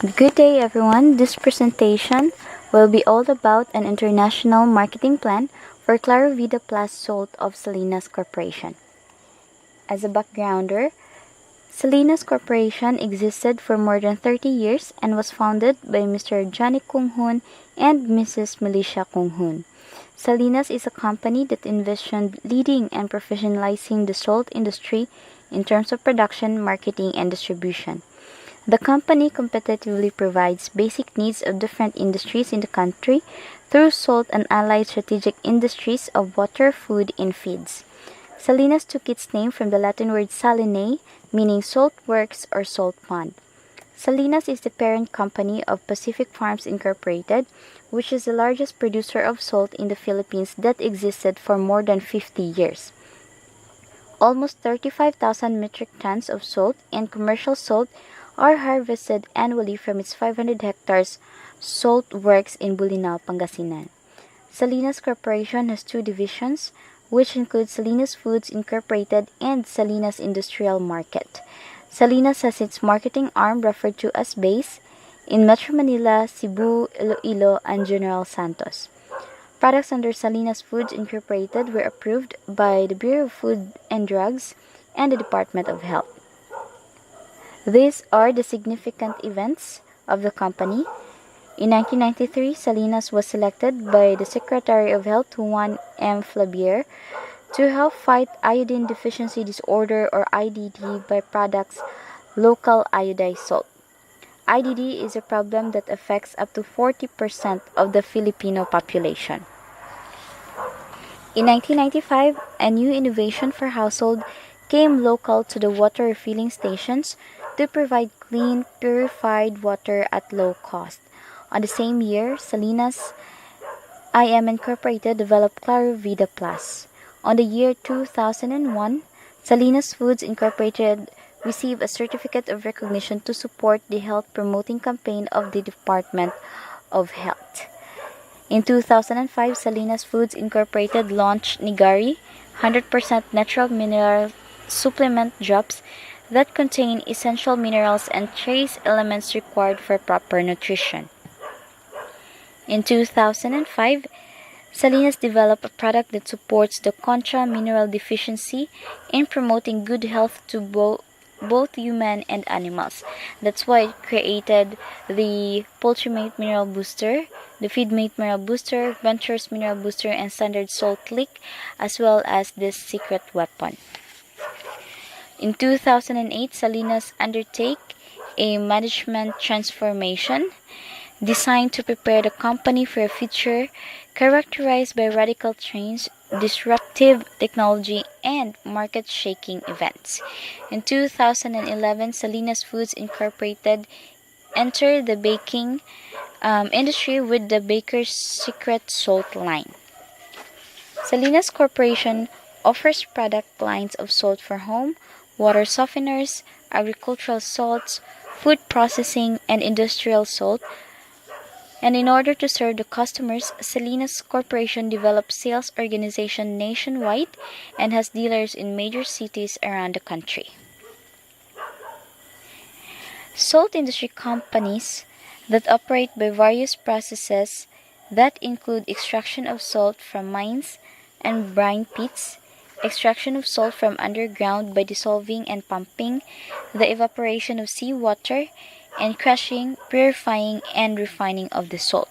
Good day, everyone. This presentation will be all about an international marketing plan for Clarovida Plus Salt of Salinas Corporation. As a backgrounder, Salinas Corporation existed for more than 30 years and was founded by Mr. Johnny Kung Hoon and Mrs. Milicia Kung Hoon. Salinas is a company that envisioned leading and professionalizing the salt industry in terms of production, marketing, and distribution. The company competitively provides basic needs of different industries in the country through salt and allied strategic industries of water, food, and feeds. Salinas took its name from the Latin word salinae, meaning salt works or salt pond. Salinas is the parent company of Pacific Farms Incorporated, which is the largest producer of salt in the Philippines that existed for more than 50 years. Almost 35,000 metric tons of salt and commercial salt are harvested annually from its 500 hectares salt works in Bolinao, Pangasinan. Salinas Corporation has two divisions, which include Salinas Foods Incorporated and Salinas Industrial Market. Salinas has its marketing arm referred to as BASE in Metro Manila, Cebu, Iloilo, and General Santos. Products under Salinas Foods Incorporated were approved by the Bureau of Food and Drugs and the Department of Health. These are the significant events of the company. In 1993, Salinas was selected by the Secretary of Health, Juan M. Flavier, to help fight iodine deficiency disorder or IDD by products local iodized salt. IDD is a problem that affects up to 40% of the Filipino population. In 1995, a new innovation for household came local to the water refilling stations to provide clean, purified water at low cost. On the same year, Salinas IM Incorporated developed Clarovida Plus. On the year 2001, Salinas Foods Incorporated received a certificate of recognition to support the health promoting campaign of the Department of Health. In 2005, Salinas Foods Incorporated launched Nigari, 100% natural mineral supplement drops that contain essential minerals and trace elements required for proper nutrition. In 2005, Salinas developed a product that supports the contra mineral deficiency in promoting good health to both human and animals. That's why it created the Poultrimate Mineral Booster, the Feedmate Mineral Booster, Ventures Mineral Booster, and Standard Salt Lick, as well as this secret weapon. In 2008, Salinas undertake a management transformation designed to prepare the company for a future characterized by radical change, disruptive technology, and market-shaking events. In 2011, Salinas Foods Incorporated entered the baking industry with the Baker's Secret Salt line. Salinas Corporation offers product lines of salt for home, water softeners, agricultural salts, food processing, and industrial salt. And in order to serve the customers, Salinas Corporation developed sales organization nationwide and has dealers in major cities around the country. Salt industry companies that operate by various processes that include extraction of salt from mines and brine pits, extraction of salt from underground by dissolving and pumping, the evaporation of seawater, and crushing, purifying, and refining of the salt.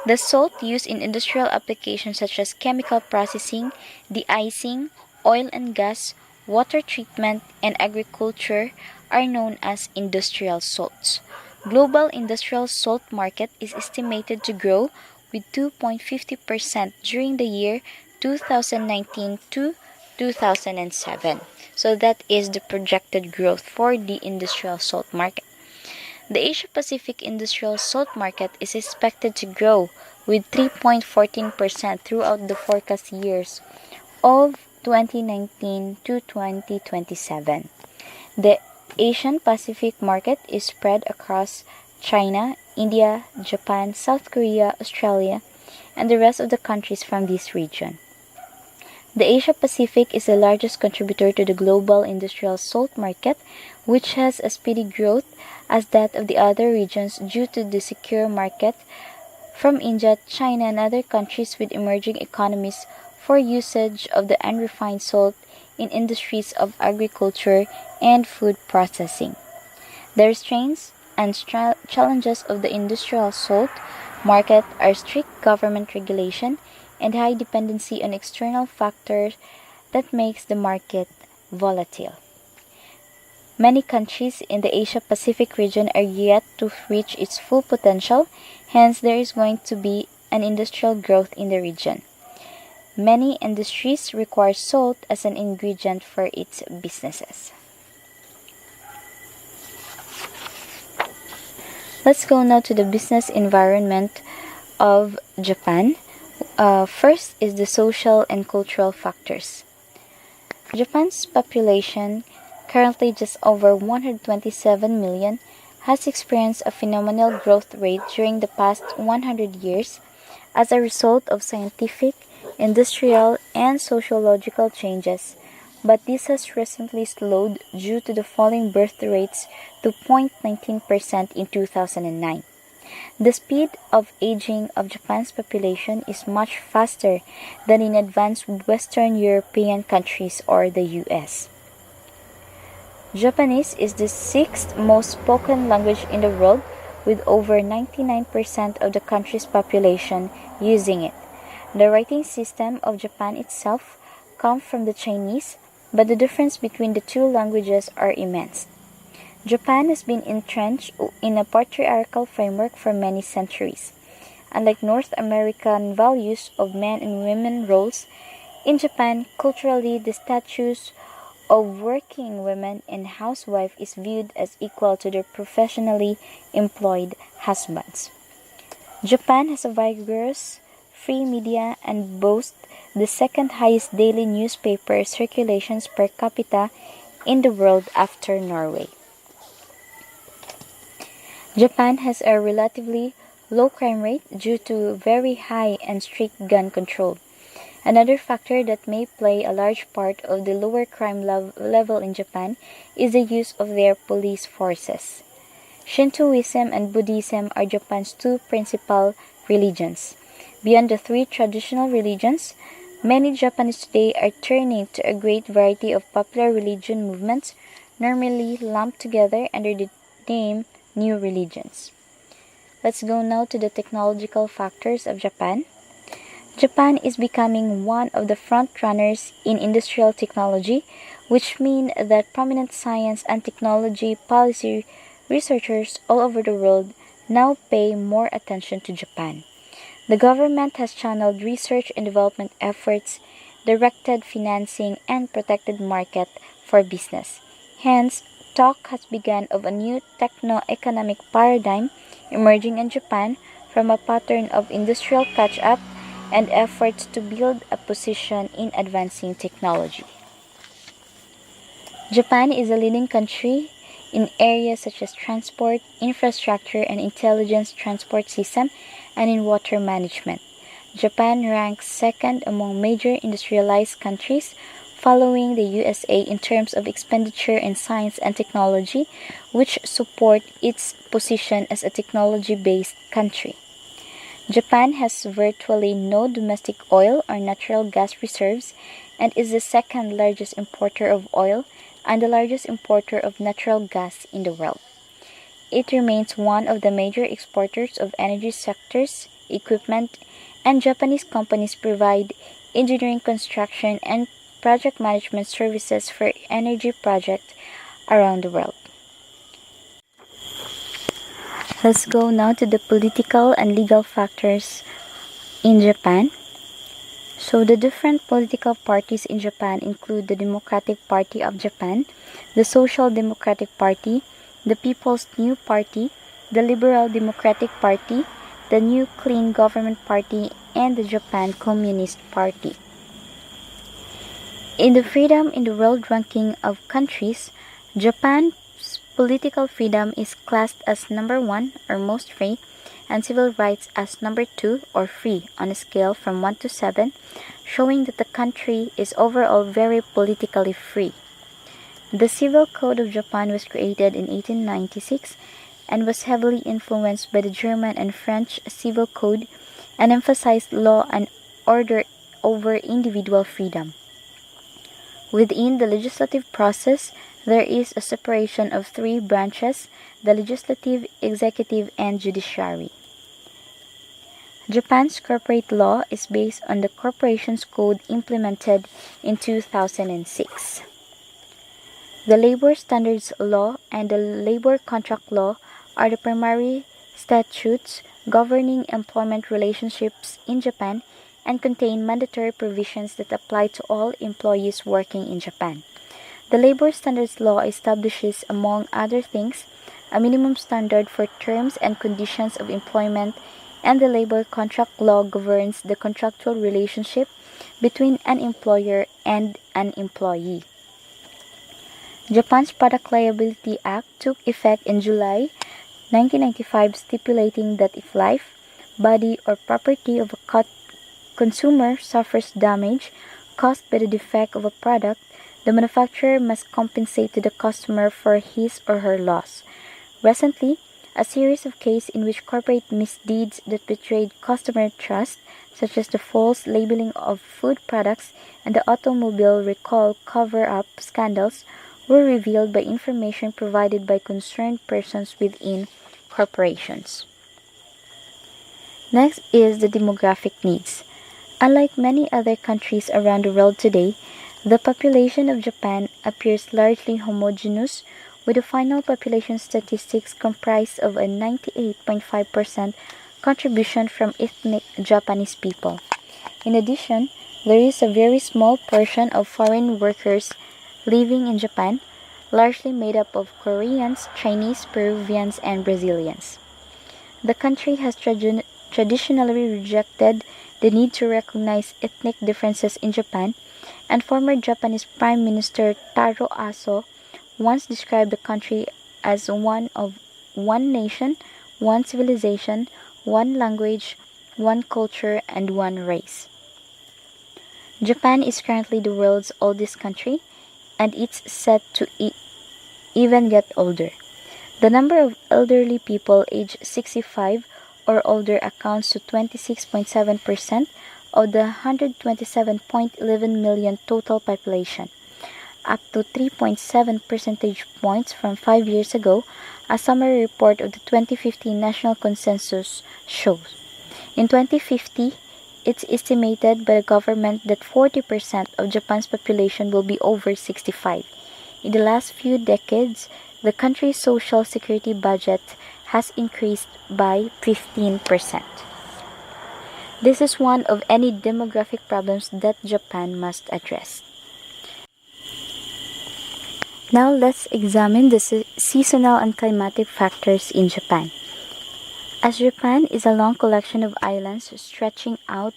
The salt used in industrial applications such as chemical processing, de-icing, oil and gas, water treatment, and agriculture are known as industrial salts. Global industrial salt market is estimated to grow with 2.50% during the year 2019 to 2007. So that is the projected growth for the industrial salt market. The Asia-Pacific industrial salt market is expected to grow with 3.14% throughout the forecast years of 2019 to 2027. The Asian Pacific market is spread across China, India, Japan, South Korea, Australia, and the rest of the countries from this region. The Asia Pacific is the largest contributor to the global industrial salt market, which has a speedy growth as that of the other regions due to the secure market from India, China, and other countries with emerging economies for usage of the unrefined salt in industries of agriculture and food processing. The restraints and challenges of the industrial salt market are strict government regulation and high dependency on external factors that makes the market volatile. Many countries in the Asia-Pacific region are yet to reach its full potential, hence there is going to be an industrial growth in the region. Many industries require salt as an ingredient for its businesses. Let's go now to the business environment of Japan. First is the social and cultural factors. Japan's population, currently just over 127 million, has experienced a phenomenal growth rate during the past 100 years as a result of scientific, industrial, and sociological changes, but this has recently slowed due to the falling birth rates to 0.19% in 2009. The speed of aging of Japan's population is much faster than in advanced Western European countries or the US. Japanese is the sixth most spoken language in the world, with over 99% of the country's population using it. The writing system of Japan itself comes from the Chinese, but the difference between the two languages are immense. Japan has been entrenched in a patriarchal framework for many centuries. Unlike North American values of men and women roles, in Japan, culturally, the status of working women and housewife is viewed as equal to their professionally employed husbands. Japan has a vigorous, free media and boasts the second highest daily newspaper circulations per capita in the world after Norway. Japan has a relatively low crime rate due to very high and strict gun control. Another factor that may play a large part of the lower crime level in Japan is the use of their police forces. Shintoism and Buddhism are Japan's two principal religions. Beyond the three traditional religions, many Japanese today are turning to a great variety of popular religion movements, normally lumped together under the name new religions. Let's go now to the technological factors of Japan. Japan is becoming one of the front runners in industrial technology, which means that prominent science and technology policy researchers all over the world now pay more attention to Japan. The government has channeled research and development efforts, directed financing, and protected market for business. Hence, talk has begun of a new techno-economic paradigm emerging in Japan from a pattern of industrial catch-up and efforts to build a position in advancing technology. Japan is a leading country in areas such as transport, infrastructure, and intelligent transport system, and in water management. Japan ranks second among major industrialized countries, following the USA in terms of expenditure in science and technology, which support its position as a technology-based country. Japan has virtually no domestic oil or natural gas reserves and is the second largest importer of oil and the largest importer of natural gas in the world. It remains one of the major exporters of energy sectors, equipment, and Japanese companies provide engineering, construction, and project management services for energy projects around the world. Let's go now to the political and legal factors in Japan. So the different political parties in Japan include the Democratic Party of Japan, the Social Democratic Party, the People's New Party, the Liberal Democratic Party, the New Clean Government Party, and the Japan Communist Party. In the freedom in the world ranking of countries, Japan's political freedom is classed as number 1 or most free, and civil rights as number 2 or free on a scale from 1 to 7, showing that the country is overall very politically free. The Civil Code of Japan was created in 1896 and was heavily influenced by the German and French civil code and emphasized law and order over individual freedom. Within the legislative process, there is a separation of three branches: the legislative, executive, and judiciary. Japan's corporate law is based on the Corporations Code implemented in 2006. The Labor Standards Law and the Labor Contract Law are the primary statutes governing employment relationships in Japan and contain mandatory provisions that apply to all employees working in Japan. The Labor Standards Law establishes, among other things, a minimum standard for terms and conditions of employment, and the Labor Contract Law governs the contractual relationship between an employer and an employee. Japan's Product Liability Act took effect in July 1995, stipulating that if life, body, or property of a consumer suffers damage caused by the defect of a product, the manufacturer must compensate to the customer for his or her loss. Recently, a series of cases in which corporate misdeeds that betrayed customer trust, such as the false labeling of food products and the automobile recall cover-up scandals, were revealed by information provided by concerned persons within corporations. Next is the demographic needs. Unlike many other countries around the world today, the population of Japan appears largely homogeneous, with the final population statistics comprised of a 98.5% contribution from ethnic Japanese people. In addition, there is a very small portion of foreign workers living in Japan, largely made up of Koreans, Chinese, Peruvians, and Brazilians. The country has traditionally rejected the need to recognize ethnic differences in Japan, and former Japanese Prime Minister Taro Aso once described the country as one of one nation, one civilization, one language, one culture, and one race. Japan is currently the world's oldest country, and it's set to even get older. The number of elderly people aged 65 or older accounts to 26.7% of the 127.11 million total population, up to 3.7 percentage points from 5 years ago, a summary report of the 2015 National Consensus shows. In 2050, it's estimated by the government that 40% of Japan's population will be over 65. In the last few decades, the country's social security budget has increased by 15%. This is one of any demographic problems that Japan must address. Now let's examine the seasonal and climatic factors in Japan. As Japan is a long collection of islands stretching out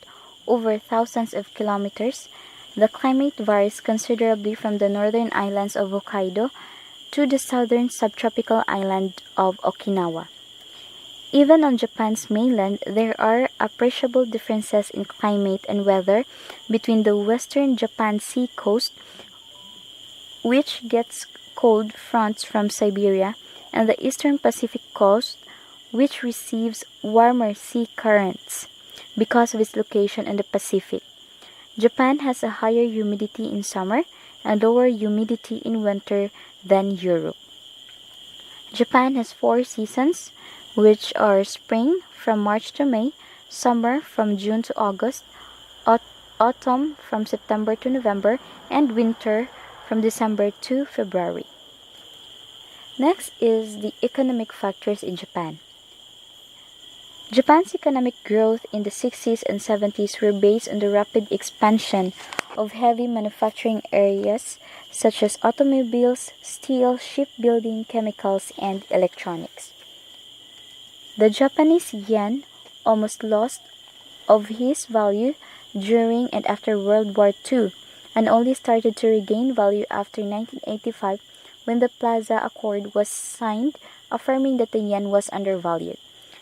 over thousands of kilometers, the climate varies considerably from the northern islands of Hokkaido to the southern subtropical island of Okinawa. Even on Japan's mainland, there are appreciable differences in climate and weather between the western Japan Sea coast, which gets cold fronts from Siberia, and the eastern Pacific coast, which receives warmer sea currents because of its location in the Pacific. Japan has a higher humidity in summer and lower humidity in winter than Europe. Japan has 4 seasons, which are spring from March to May, summer from June to August, autumn from September to November, and winter from December to February. Next is the economic factors in Japan. Japan's economic growth in the 60s and 70s were based on the rapid expansion of heavy manufacturing areas such as automobiles, steel, shipbuilding, chemicals, and electronics. The Japanese yen almost lost of his value during and after World War II and only started to regain value after 1985 when the Plaza Accord was signed, affirming that the yen was undervalued.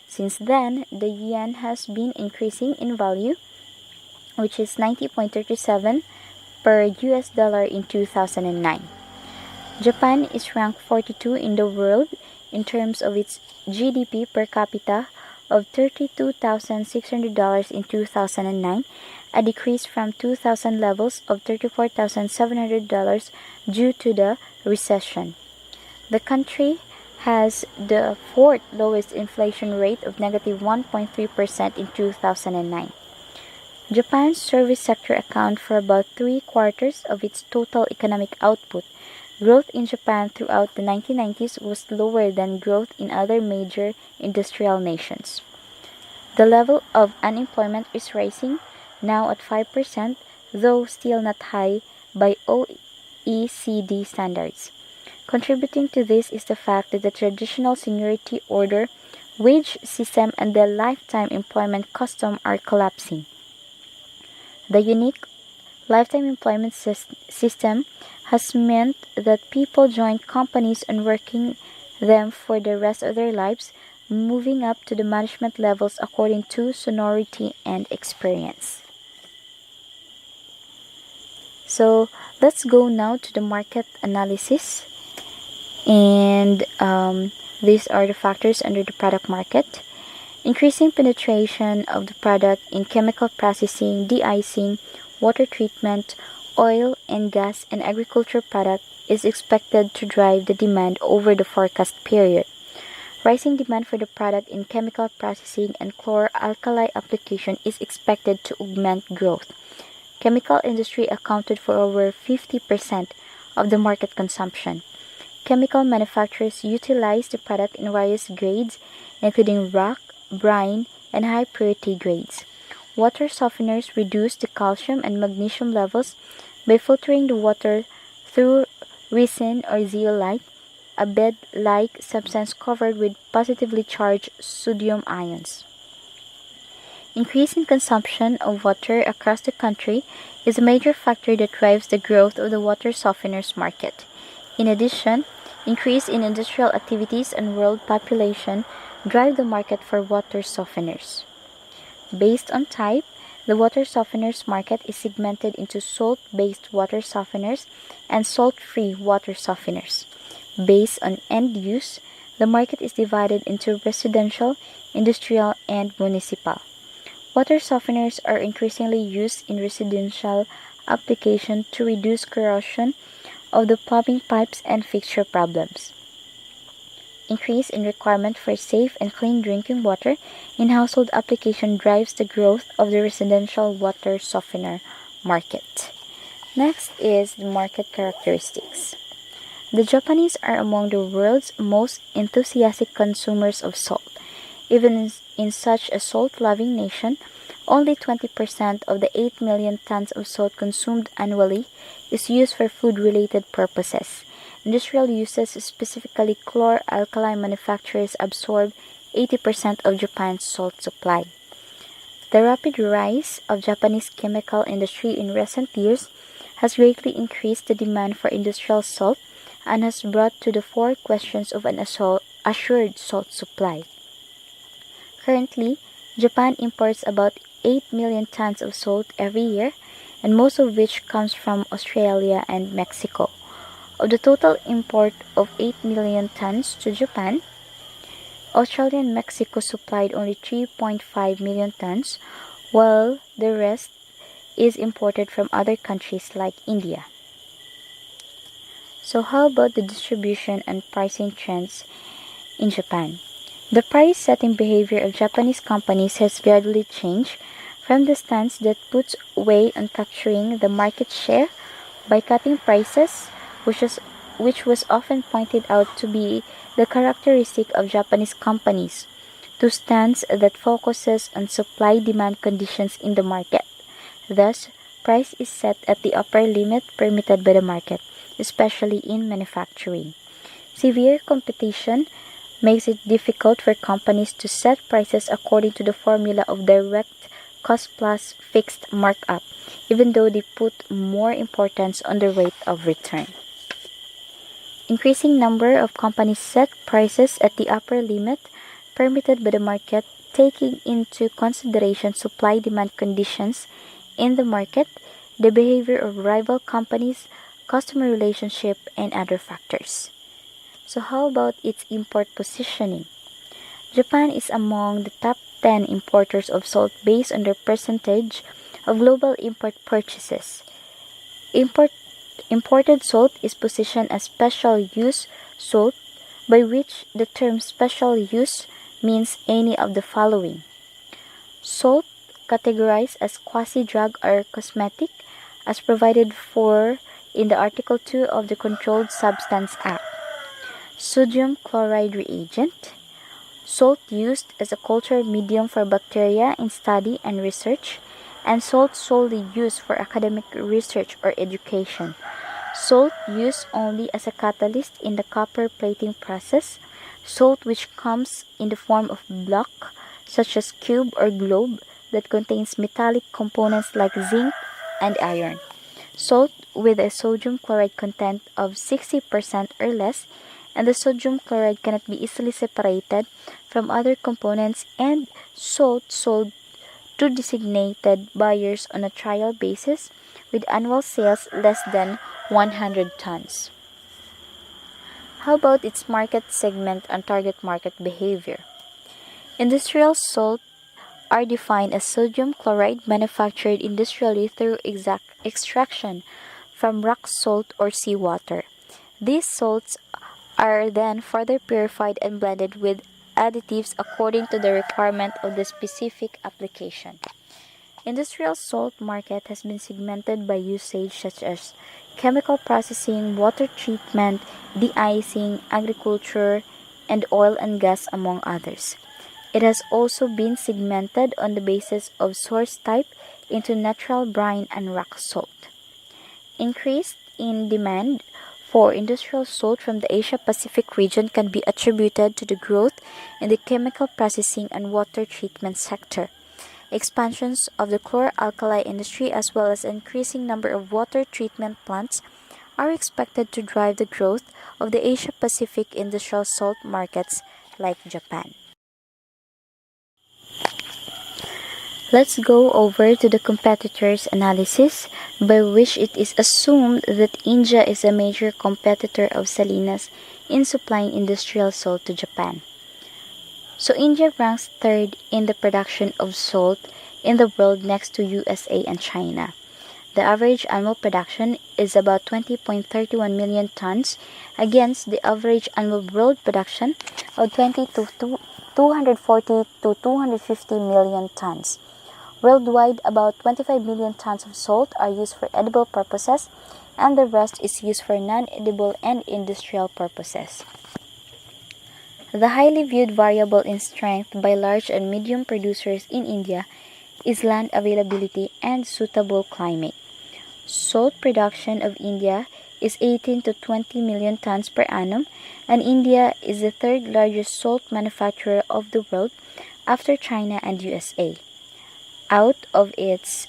Since then, the yen has been increasing in value, which is 90.37 per US dollar in 2009. Japan is ranked 42 in the world in terms of its GDP per capita of $32,600 in 2009, a decrease from 2000 levels of $34,700 due to the recession. The country has the fourth lowest inflation rate of negative 1.3% in 2009. Japan's service sector accounts for about three-quarters of its total economic output. Growth in Japan throughout the 1990s was lower than growth in other major industrial nations. The level of unemployment is rising, now at 5%, though still not high by OECD standards. Contributing to this is the fact that the traditional seniority order, wage system, and the lifetime employment custom are collapsing. The unique lifetime employment system has meant that people join companies and working them for the rest of their lives, moving up to the management levels according to seniority and experience. So let's go now to the market analysis, and these are the factors under the product market. Increasing penetration of the product in chemical processing, de-icing, water treatment, oil and gas, and agriculture product is expected to drive the demand over the forecast period. Rising demand for the product in chemical processing and chlor-alkali application is expected to augment growth. Chemical industry accounted for over 50% of the market consumption. Chemical manufacturers utilize the product in various grades, including rock, brine, and high purity grades. Water softeners reduce the calcium and magnesium levels by filtering the water through resin or zeolite, a bed-like substance covered with positively charged sodium ions. Increase in consumption of water across the country is a major factor that drives the growth of the water softeners market. In addition, increase in industrial activities and world population drive the market for water softeners. Based on type, the water softeners market is segmented into salt-based water softeners and salt-free water softeners. Based on end use, the market is divided into residential, industrial, and municipal. Water softeners are increasingly used in residential application to reduce corrosion of the plumbing pipes and fixture problems. Increase in requirement for safe and clean drinking water in household application drives the growth of the residential water softener market. Next is the market characteristics. The Japanese are among the world's most enthusiastic consumers of salt. Even in such a salt-loving nation, only 20% of the 8 million tons of salt consumed annually is used for food-related purposes. Industrial uses, specifically chlor-alkali manufacturers, absorb 80% of Japan's salt supply. The rapid rise of Japanese chemical industry in recent years has greatly increased the demand for industrial salt and has brought to the fore questions of an assured salt supply. Currently, Japan imports about 8 million tons of salt every year, and most of which comes from Australia and Mexico. Of the total import of 8 million tons to Japan, Australia and Mexico supplied only 3.5 million tons, while the rest is imported from other countries like India. So how about the distribution and pricing trends in Japan? The price-setting behavior of Japanese companies has gradually changed from the stance that puts weight on capturing the market share by cutting prices, which was often pointed out to be the characteristic of Japanese companies, to stance that focuses on supply-demand conditions in the market. Thus, price is set at the upper limit permitted by the market, especially in manufacturing. Severe competition makes it difficult for companies to set prices according to the formula of direct cost plus fixed markup, even though they put more importance on the rate of return. Increasing number of companies set prices at the upper limit permitted by the market, taking into consideration supply-demand conditions in the market, the behavior of rival companies, customer relationship, and other factors. So how about its import positioning? Japan is among the top 10 importers of salt based on their percentage of global import purchases. Imported salt is positioned as special use salt, by which the term special use means any of the following: salt categorized as quasi-drug or cosmetic, as provided for in the Article 2 of the Controlled Substance Act; sodium chloride reagent; salt used as a culture medium for bacteria in study and research; and salt solely used for academic research or education; salt used only as a catalyst in the copper plating process; salt which comes in the form of block, such as cube or globe, that contains metallic components like zinc and iron; salt with a sodium chloride content of 60% or less, and the sodium chloride cannot be easily separated from other components; and salt sold to designated buyers on a trial basis with annual sales less than 100 tons. How about its market segment and target market behavior? Industrial salt are defined as sodium chloride manufactured industrially through extraction from rock salt or seawater. These salts are then further purified and blended with additives according to the requirement of the specific application. Industrial salt market has been segmented by usage such as chemical processing, water treatment, de-icing, agriculture, and oil and gas, among others. It has also been segmented on the basis of source type into natural brine and rock salt. Increase in demand for industrial salt from the Asia-Pacific region can be attributed to the growth in the chemical processing and water treatment sector. Expansions of the chlor-alkali industry as well as increasing number of water treatment plants are expected to drive the growth of the Asia-Pacific industrial salt markets like Japan. Let's go over to the competitors analysis, by which it is assumed that India is a major competitor of Salinas in supplying industrial salt to Japan. So India ranks third in the production of salt in the world next to USA and China. The average annual production is about 20.31 million tons against the average annual world production of 240 to 250 million tons. Worldwide, about 25 million tons of salt are used for edible purposes, and the rest is used for non-edible and industrial purposes. The highly viewed variable in strength by large and medium producers in India is land availability and suitable climate. Salt production of India is 18 to 20 million tons per annum, and India is the third largest salt manufacturer of the world after China and USA. Out of this,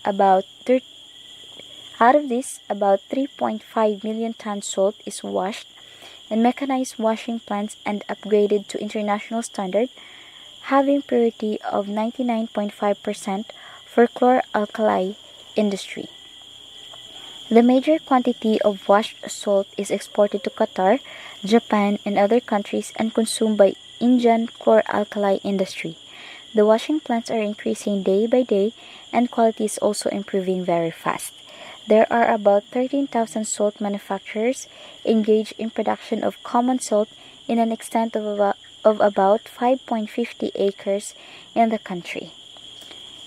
about 3.5 million tons salt is washed in mechanized washing plants and upgraded to international standard, having purity of 99.5% for chlor-alkali industry. The major quantity of washed salt is exported to Qatar, Japan, and other countries and consumed by Indian chlor-alkali industry. The washing plants are increasing day by day, and quality is also improving very fast. There are about 13,000 salt manufacturers engaged in production of common salt in an extent of about 5.50 acres in the country.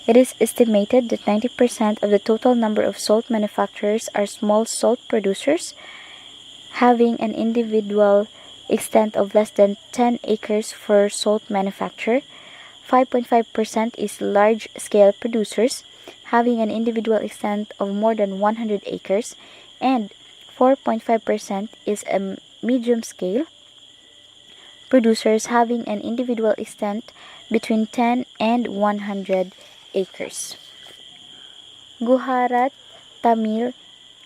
It is estimated that 90% of the total number of salt manufacturers are small salt producers, having an individual extent of less than 10 acres for salt manufacture. 5.5% is large-scale producers, having an individual extent of more than 100 acres, and 4.5% is a medium-scale producers having an individual extent between 10 and 100 acres. Gujarat, Tamil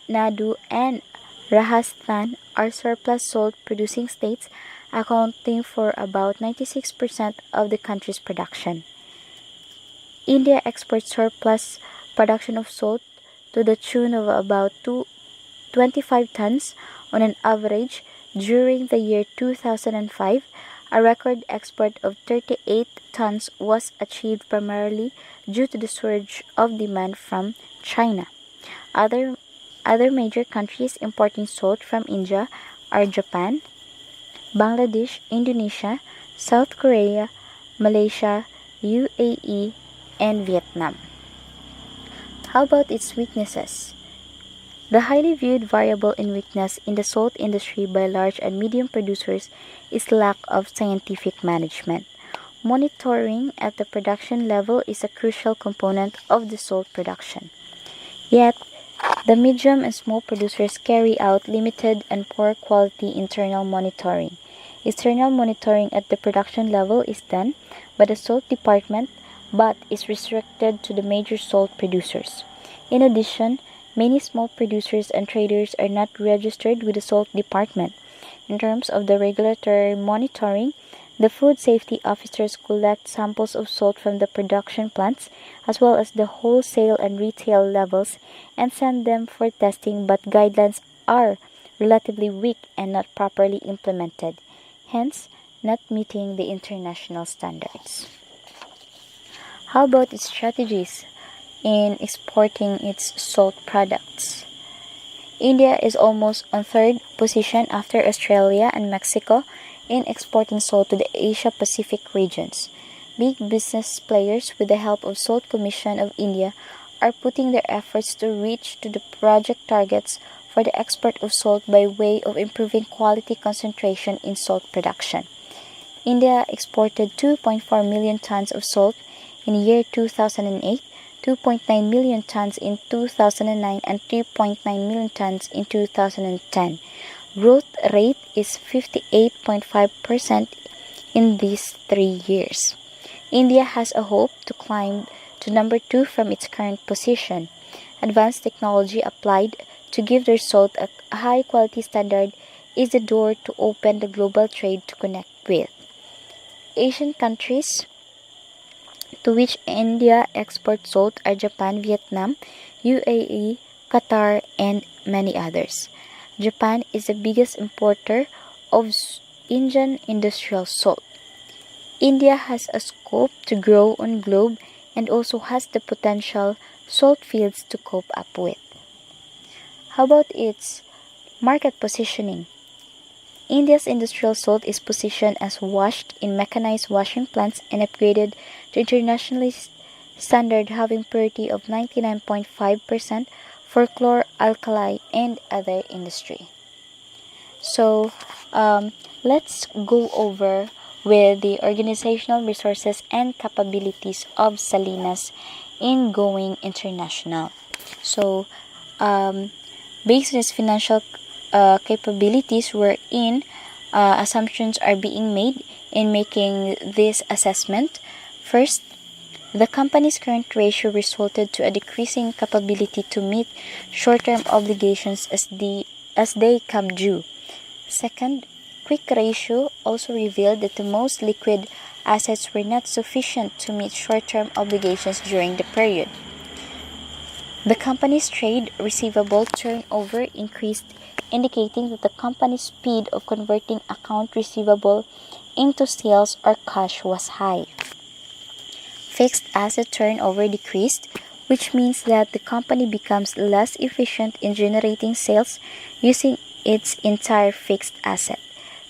Nadu, and Rajasthan are surplus salt producing states, accounting for about 96% of the country's production. India exports surplus production of salt to the tune of about 25 tons on an average During the year 2005, a record export of 38 tons was achieved primarily due to the surge of demand from China. Other, other major countries importing salt from India are Japan, Bangladesh, Indonesia, South Korea, Malaysia, UAE, and Vietnam. How about its weaknesses? The highly viewed variable in weakness in the salt industry by large and medium producers is lack of scientific management. Monitoring at the production level is a crucial component of the salt production. Yet, the medium and small producers carry out limited and poor quality internal monitoring. External monitoring at the production level is done by the salt department but is restricted to the major salt producers. In addition, many small producers and traders are not registered with the salt department. In terms of the regulatory monitoring, the food safety officers collect samples of salt from the production plants as well as the wholesale and retail levels and send them for testing, but guidelines are relatively weak and not properly implemented, hence not meeting the international standards. How about its strategies in exporting its salt products? India is almost on third position after Australia and Mexico in exporting salt to the Asia-Pacific regions. Big business players, with the help of Salt Commission of India, are putting their efforts to reach to the project targets for the export of salt by way of improving quality concentration in salt production. India exported 2.4 million tons of salt in the year 2008, 2.9 million tons in 2009, and 3.9 million tons in 2010. Growth rate is 58.5% in these 3 years. India has a hope to climb to number 2 from its current position. Advanced technology applied to give their salt a high quality standard is the door to open the global trade to connect with. Asian countries to which India exports salt are Japan, Vietnam, UAE, Qatar, and many others. Japan is the biggest importer of Indian industrial salt. India has a scope to grow on globe and also has the potential salt fields to cope up with. How about its market positioning? India's industrial salt is positioned as washed in mechanized washing plants and upgraded to internationally standard, having purity of 99.5% for chlor-alkali and other industry. So, let's go over with the organizational resources and capabilities of Salinas in going international. So, based on its financial capabilities, wherein assumptions are being made in making this assessment. First, the company's current ratio resulted to a decreasing capability to meet short-term obligations as they come due. Second, quick ratio also revealed that the most liquid assets were not sufficient to meet short-term obligations during the period. The company's trade receivable turnover increased, indicating that the company's speed of converting account receivable into sales or cash was high. Fixed asset turnover decreased, which means that the company becomes less efficient in generating sales using its entire fixed asset.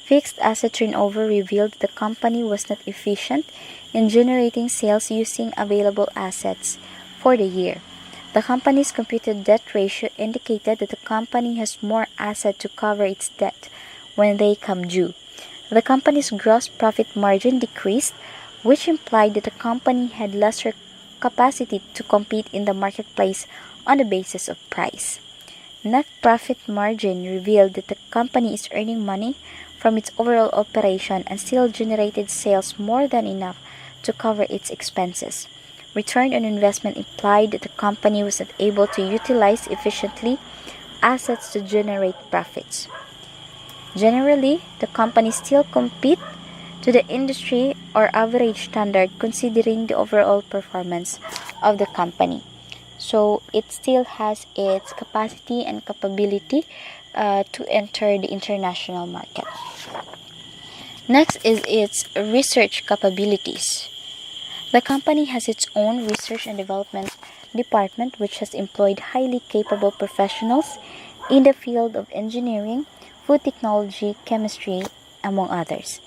Fixed asset turnover revealed the company was not efficient in generating sales using available assets for the year. The company's computed debt ratio indicated that the company has more asset to cover its debt when they come due. The company's gross profit margin decreased, which implied that the company had lesser capacity to compete in the marketplace on the basis of price. Net profit margin revealed that the company is earning money from its overall operation and still generated sales more than enough to cover its expenses. Return on investment implied that the company was not able to utilize efficiently assets to generate profits. Generally, the company still compete to the industry or average standard considering the overall performance of the company. So it still has its capacity and capability to enter the international market. Next is its research capabilities. The company has its own research and development department, which has employed highly capable professionals in the field of engineering, food technology, chemistry, among others.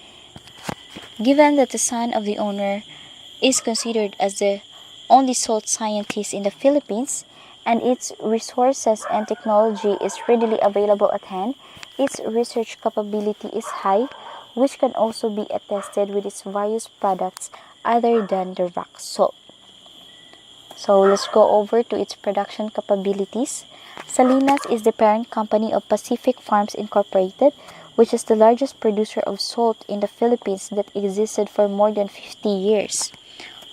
Given that the son of the owner is considered as the only salt scientist in the Philippines, and its resources and technology is readily available at hand, its research capability is high, which can also be attested with its various products other than the rock salt. So let's go over to its production capabilities. Salinas is the parent company of Pacific Farms Incorporated, which is the largest producer of salt in the Philippines that existed for more than 50 years.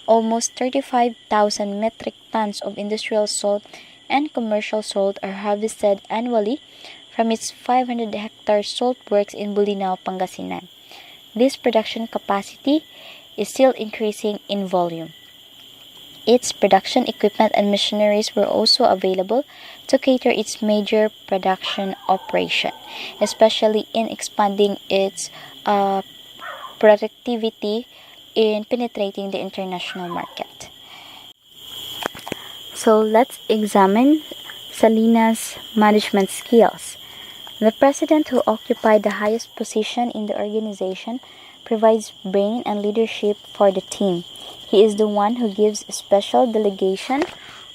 Almost 35,000 metric tons of industrial salt and commercial salt are harvested annually from its 500-hectare salt works in Bolinao, Pangasinan. This production capacity is still increasing in volume. Its production equipment and machineries were also available to cater its major production operation, especially in expanding its productivity in penetrating the international market. So let's examine Salinas' management skills. The president, who occupied the highest position in the organization, provides brain and leadership for the team. He is the one who gives a special delegation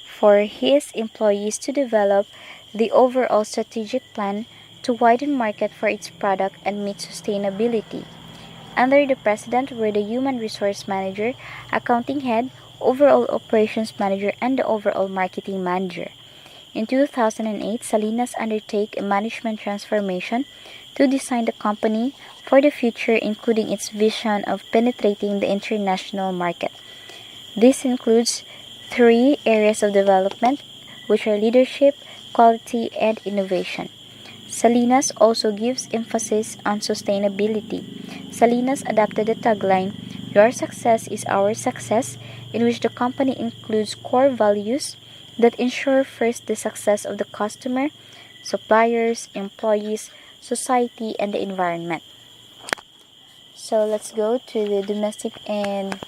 for his employees to develop the overall strategic plan to widen market for its product and meet sustainability. Under the president were the human resource manager, accounting head, overall operations manager, and the overall marketing manager. In 2008, Salinas undertook a management transformation to design the company for the future, including its vision of penetrating the international market. This includes 3 areas of development, which are leadership, quality, and innovation. Salinas also gives emphasis on sustainability. Salinas adopted the tagline, "Your success is our success," in which the company includes core values that ensure first the success of the customer, suppliers, employees, society, and the environment. So let's go to the domestic and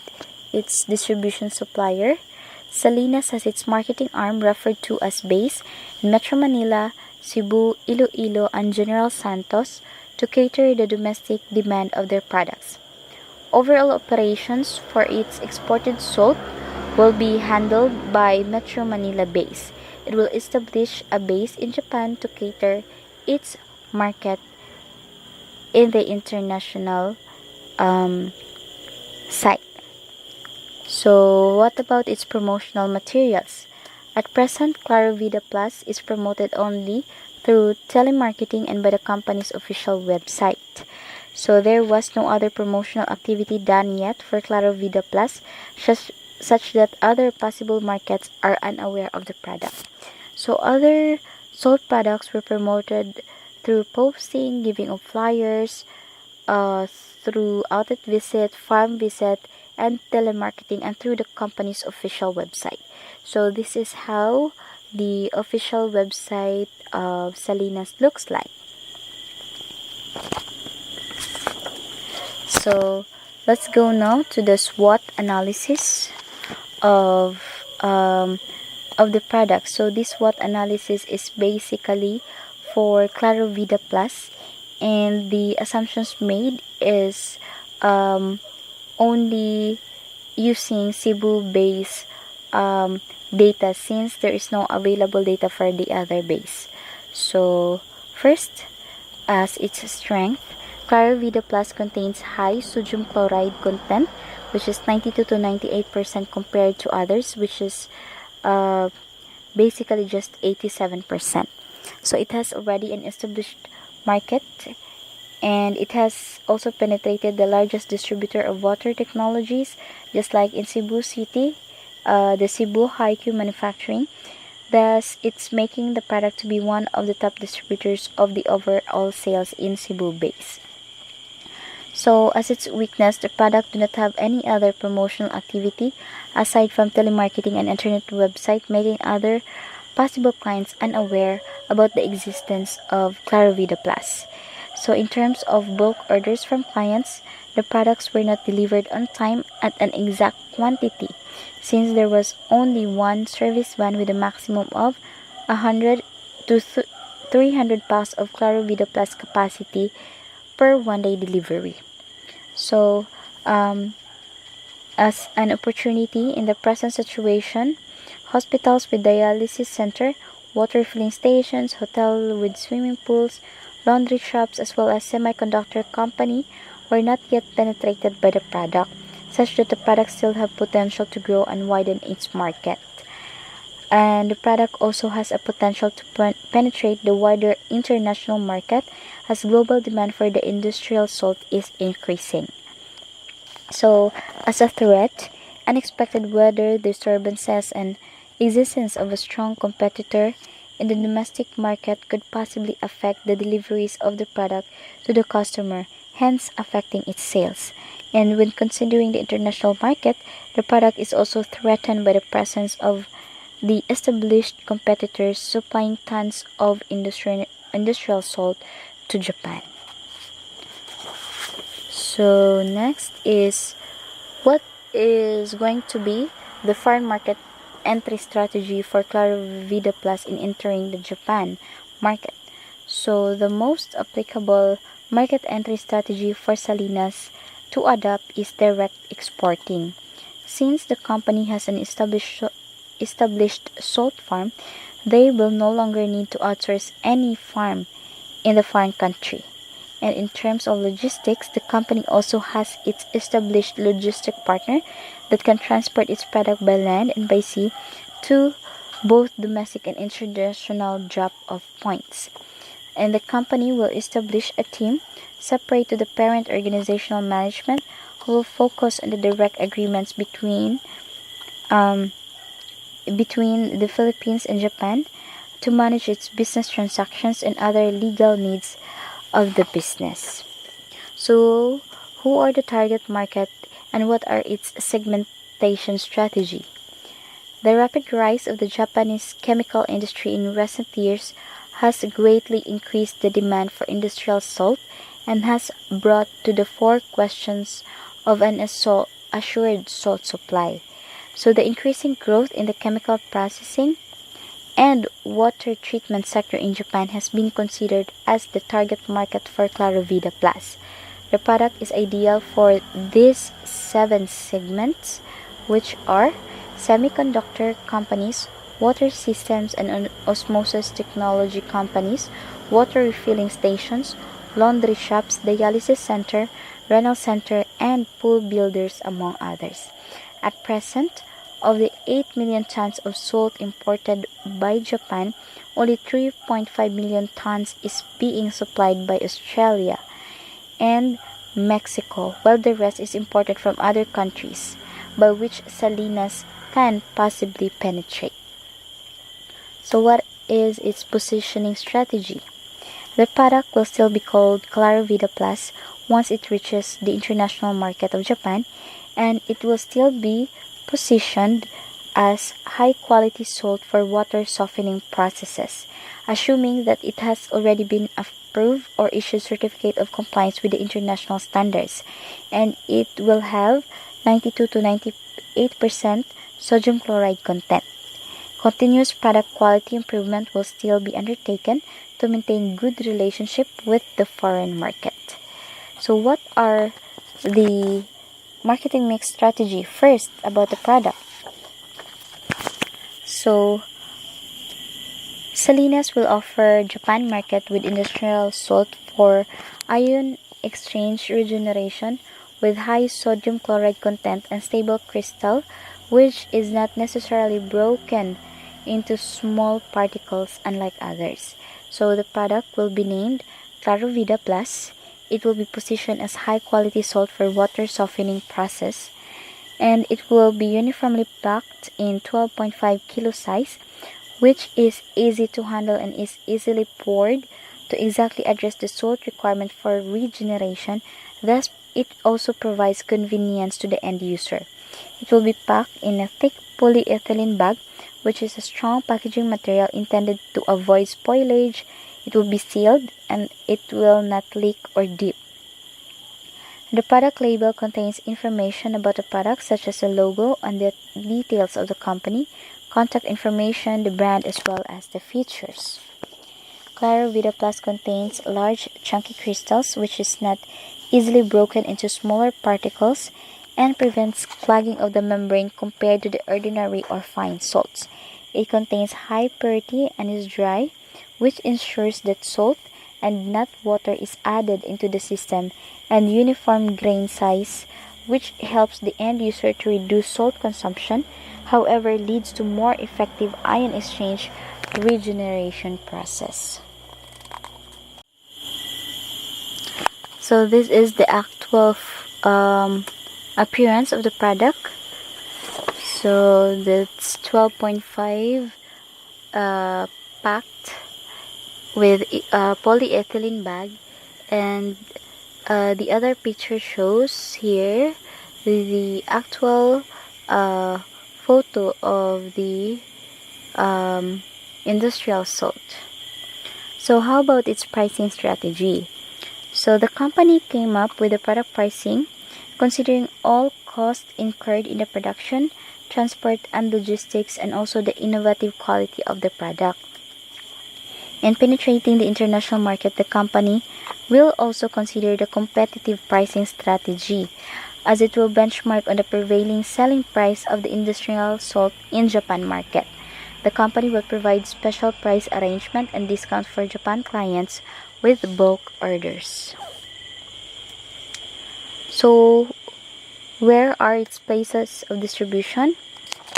its distribution supplier. Salinas has its marketing arm referred to as BASE in Metro Manila, Cebu, Iloilo, and General Santos to cater the domestic demand of their products. Overall operations for its exported salt will be handled by Metro Manila base. It will establish a base in Japan to cater its market in the international site. So what about its promotional materials? At present, Claro Vida Plus is promoted only through telemarketing and by the company's official website. So there was no other promotional activity done yet for Claro Vida Plus, such that other possible markets are unaware of the product. So other salt products were promoted through posting, giving of flyers, through outlet visit, farm visit, and telemarketing, and through the company's official website. So this is how the official website of Salinas looks like. So let's go now to the SWOT analysis of the product. So this SWOT analysis is basically for Claro Vida Plus, and the assumptions made is only using Cebu base data, since there is no available data for the other base. So first, as its strength, Claro Vida Plus contains high sodium chloride content, which is 92 to 98% compared to others, which is basically just 87%. So it has already an established market, and it has also penetrated the largest distributor of water technologies, just like in Cebu City, the Cebu Haiku Manufacturing. Thus, it's making the product to be one of the top distributors of the overall sales in Cebu base. So, as its weakness, the product do not have any other promotional activity aside from telemarketing and internet website, making other possible clients unaware about the existence of Clarovida Plus. So in terms of bulk orders from clients, the products were not delivered on time at an exact quantity, since there was only one service van with a maximum of 100 to 300 packs of Clarovida Plus capacity per one-day delivery. So, as an opportunity in the present situation, hospitals with dialysis center, water filling stations, hotel with swimming pools, laundry shops, as well as semiconductor company were not yet penetrated by the product, such that the product still have potential to grow and widen its market. And the product also has a potential to penetrate the wider international market as global demand for the industrial salt is increasing. So, as a threat, unexpected weather disturbances and existence of a strong competitor in the domestic market could possibly affect the deliveries of the product to the customer, hence affecting its sales. And when considering the international market, the product is also threatened by the presence of the established competitors supplying tons of industrial salt to Japan. So next is what is going to be the foreign market entry strategy for Clarovida Plus in entering the Japan market. So the most applicable market entry strategy for Salinas to adopt is direct exporting. Since the company has an established salt farm, they will no longer need to outsource any farm in the foreign country. And in terms of logistics, the company also has its established logistic partner that can transport its product by land and by sea to both domestic and international drop-off points. And the company will establish a team separate to the parent organizational management who will focus on the direct agreements between the Philippines and Japan to manage its business transactions and other legal needs of the business. So, who are the target market and what are its segmentation strategy? The rapid rise of the Japanese chemical industry in recent years has greatly increased the demand for industrial salt and has brought to the fore questions of an assured salt supply. So the increasing growth in the chemical processing and water treatment sector in Japan has been considered as the target market for Clarovida Plus. The product is ideal for these 7 segments, which are semiconductor companies, water systems and osmosis technology companies, water refilling stations, laundry shops, dialysis center, renal center, and pool builders, among others. At present, of the 8 million tons of salt imported by Japan, only 3.5 million tons is being supplied by Australia and Mexico, while the rest is imported from other countries, by which Salinas can possibly penetrate. So what is its positioning strategy? The product will still be called Clarovida Plus once it reaches the international market of Japan, and it will still be positioned as high-quality salt for water softening processes, assuming that it has already been approved or issued certificate of compliance with the international standards, and it will have 92 to 98% sodium chloride content. Continuous product quality improvement will still be undertaken to maintain good relationship with the foreign market. So what are the marketing mix strategy? First, about the product. So, Salinas will offer Japan market with industrial salt for ion exchange regeneration with high sodium chloride content and stable crystal, which is not necessarily broken into small particles unlike others. So the product will be named Clarovida Plus. It will be positioned as high quality salt for water softening process, and it will be uniformly packed in 12.5 kilo size, which is easy to handle and is easily poured to exactly address the salt requirement for regeneration. Thus, it also provides convenience to the end user. It will be packed in a thick polyethylene bag, which is a strong packaging material intended to avoid spoilage. It will be sealed and it will not leak or dip. The product label contains information about the product such as the logo and the details of the company, contact information, the brand, as well as the features. Claro Vida Plus contains large chunky crystals which is not easily broken into smaller particles and prevents clogging of the membrane compared to the ordinary or fine salts. It contains high purity and is dry, which ensures that salt and not water is added into the system, and uniform grain size, which helps the end user to reduce salt consumption, however leads to more effective ion exchange regeneration process. So this is the actual appearance of the product. So that's 12.5 packed with a polyethylene bag, and the other picture shows here the actual photo of the industrial salt. So how about its pricing strategy? So the company came up with the product pricing considering all costs incurred in the production, transport and logistics, and also the innovative quality of the product. In penetrating the international market, the company will also consider the competitive pricing strategy, as it will benchmark on the prevailing selling price of the industrial salt in Japan market. The company will provide special price arrangement and discounts for Japan clients with bulk orders. So, where are its places of distribution?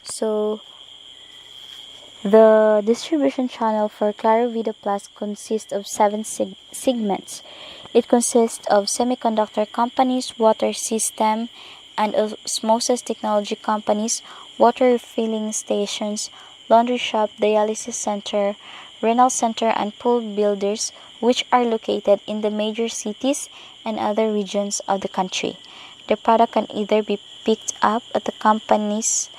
So, the distribution channel for Claro Vida Plus consists of 7 segments. It consists of semiconductor companies, water system and osmosis technology companies, water refilling stations, laundry shop, dialysis center, renal center, and pool builders, which are located in the major cities and other regions of the country. The product can either be picked up at the company's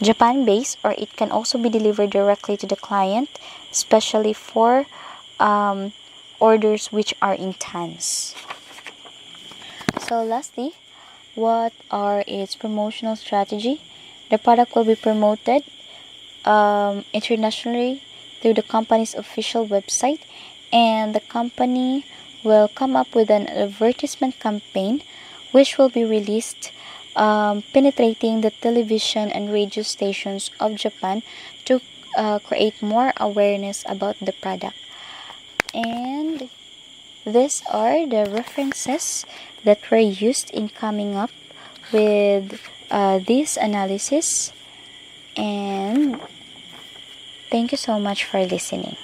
Japan base, or it can also be delivered directly to the client, especially for orders which are in tons. So lastly, what are its promotional strategy? The product will be promoted internationally through the company's official website, and the company will come up with an advertisement campaign which will be released penetrating the television and radio stations of Japan to create more awareness about the product. And these are the references that were used in coming up with this analysis, and thank you so much for listening.